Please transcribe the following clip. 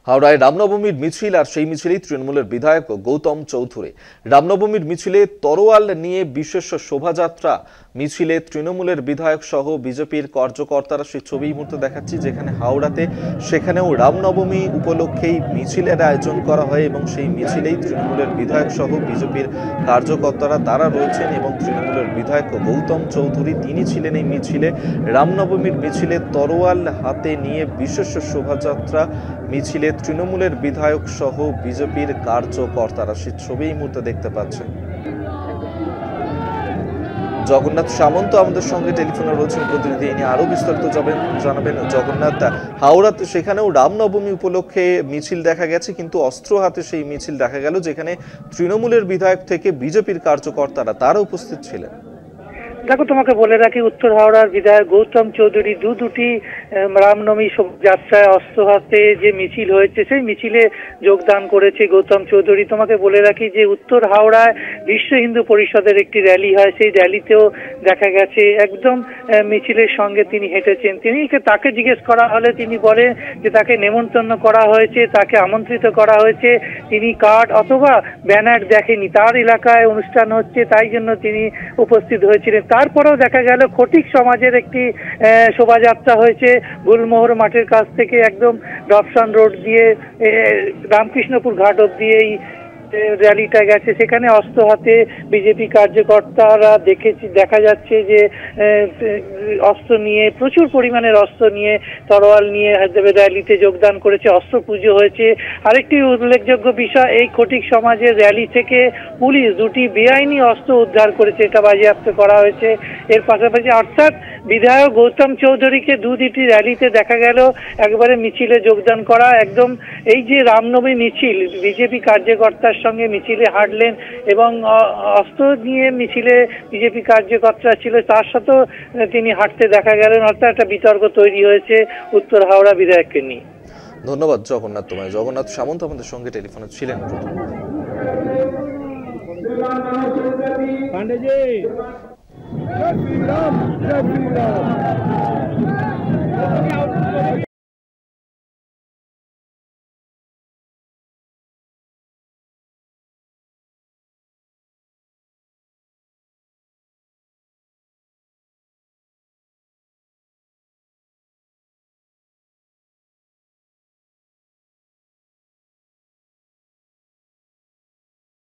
হাওড়ায় রামনবমীর মিছিল আর সেই মিছিলেই তৃণমূলের বিধায়ক গৌতম চৌধুরী। রামনবমীর মিছিলে তরোয়াল নিয়ে বিশেষ শোভাযাত্রা মিছিলে তৃণমূলের বিধায়ক সহ বিজেপির কার্যকর্তারা, সেই ছবি এই মুহূর্তে দেখাচ্ছি, যেখানে হাওড়াতে সেখানেও রামনবমী উপলক্ষেই মিছিলের আয়োজন করা হয় এবং সেই মিছিলেই তৃণমূলের বিধায়ক সহ বিজেপির কার্যকর্তারা তারা রয়েছেন এবং তৃণমূলের বিধায়ক গৌতম চৌধুরী তিনি ছিলেন এই মিছিলে। রামনবমীর মিছিলে তরোয়াল হাতে নিয়ে বিশেষ শোভাযাত্রা মিছিলে তৃণমূলের বিধায়ক সহ বিজেপির কার্যকর্তারা, সেই ছবি এই মুহূর্তে দেখতে পাচ্ছেন। জগন্নাথ সামন্ত আমাদের সঙ্গে টেলিফোনে রয়েছেন প্রতিনিধি, এ নিয়ে আরো বিস্তারিত জানাবেন। জগন্নাথ, হাওড়াতে সেখানেও রামনবমী উপলক্ষে মিছিল দেখা গেছে, কিন্তু অস্ত্র হাতে সেই মিছিল দেখা গেল, যেখানে তৃণমূলের বিধায়ক থেকে বিজেপির কার্যকর্তারা তারা উপস্থিত ছিলেন। দেখো, তোমাকে বলে রাখি, উত্তর হাওড়ার বিধায়ক গৌতম চৌধুরী দুটি রামনবমী শোভাযাত্রায় অস্ত্র হাতে যে মিছিল হয়েছে সেই মিছিলে যোগদান করেছে গৌতম চৌধুরী। তোমাকে বলে রাখি যে উত্তর হাওড়ায় বিশ্ব হিন্দু পরিষদের একটি র্যালি হয়, সেই র্যালিতেও দেখা গেছে একদম মিছিলের সঙ্গে তিনি হেঁটেছেন। তাকে জিজ্ঞেস করা হলে তিনি বলেন যে তাকে নেমন্তন্ন করা হয়েছে, তাকে আমন্ত্রিত করা হয়েছে, তিনি কার্ড অথবা ব্যানার দেখেনি, তার এলাকায় অনুষ্ঠান হচ্ছে তাই জন্য তিনি উপস্থিত হয়েছিলেন। তারপরেও দেখা গেল খটিক সমাজের একটি শোভাযাত্রা হয়েছে গুলমোহর মাঠের কাছ থেকে একদম ডবসন রোড দিয়ে রামকৃষ্ণপুর ঘাট অব্দি এই র্যালিটা গেছে। সেখানে অস্ত্র হাতে বিজেপি কার্যকর্তারা দেখা যাচ্ছে যে অস্ত্র নিয়ে, প্রচুর পরিমাণের অস্ত্র নিয়ে, তরোয়াল নিয়ে র্যালিতে যোগদান করেছে, অস্ত্র পুজো হয়েছে। আরেকটি উল্লেখযোগ্য বিষয়, এই খটিক সমাজের র্যালি থেকে পুলিশ দুটি বেআইনি অস্ত্র উদ্ধার করেছে, এটা বাজেয়াপ্ত করা হয়েছে। এর পাশাপাশি অর্থাৎ বিধায়ক গৌতম চৌধুরীকে দুটি র্যালিতে দেখা গেল একবারে মিছিলে যোগদান করা। একদম এই যে রামনবমী মিছিল, বিজেপি কার্যকর্তার সঙ্গে মিছিলে হাঁটলেন এবং অস্ত্র নিয়ে মিছিলে বিজেপি কার্যকর্তা ছিল, তার সাথেও তিনি হাঁটতে দেখা গেলেন। অর্থাৎ একটা বিতর্ক তৈরি হয়েছে উত্তর হাওড়া বিধায়ককে নিয়ে। ধন্যবাদ জগন্নাথ তোমায়। জগন্নাথ সামন্ত আমাদের সঙ্গে টেলিফোনে ছিলেন। पांडे जी, जय श्री राम, जय श्री राम।